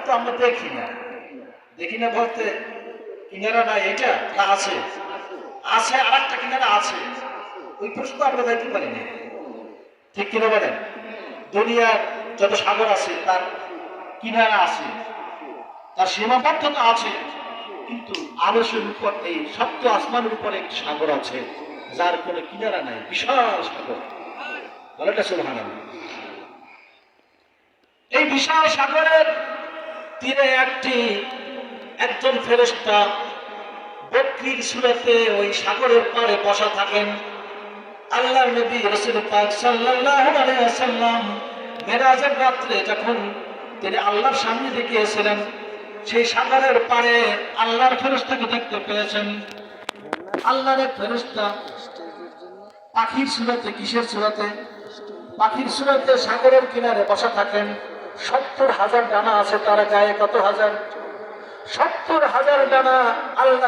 তো আমরা দেখি না, দেখি না বলতে কিনারা নাই, এটা না আছে, আছে আর একটা কিনারা আছে, ওই পর্যন্ত আমরা যাইতে পারি না। ঠিক কিনা বলেন? দুনিয়ার যত সাগর আছে তার কিনারা আছে, তার সীমাবদ্ধতা আছে, কিন্তু আরশের উপর এই সপ্ত আসমানের উপর একটি সাগর আছে যার কোনো কিনারা নাই, বিশাল সাগর। বলেটা সুবহানাল্লাহ। এই বিশাল সাগরের তীরে একজন ফেরেশতা বকরীর সূরাতে ওই সাগরের পাড়ে বসা থাকেন। আল্লাহর নবী রাসূল পাক সাল্লাল্লাহু আলাইহি ওয়াসাল্লাম মেরাজের রাত্রে যখন তিনি আল্লাহর সামনে গিয়েছিলেন, সেই সাগরের পাড়ে আল্লাহর ফেরেশতাকে দেখতে পেয়েছেন। আল্লাহর এক ফেরেশতা পাখির সূরাতে, কিসের সূরাতে? পাখির সূরাতে সাগরের কিনারে বসা থাকেন। 70,000 ডানা আছে তার গায়ে। কত হাজার? 70,000 ডানা। আল্লাহ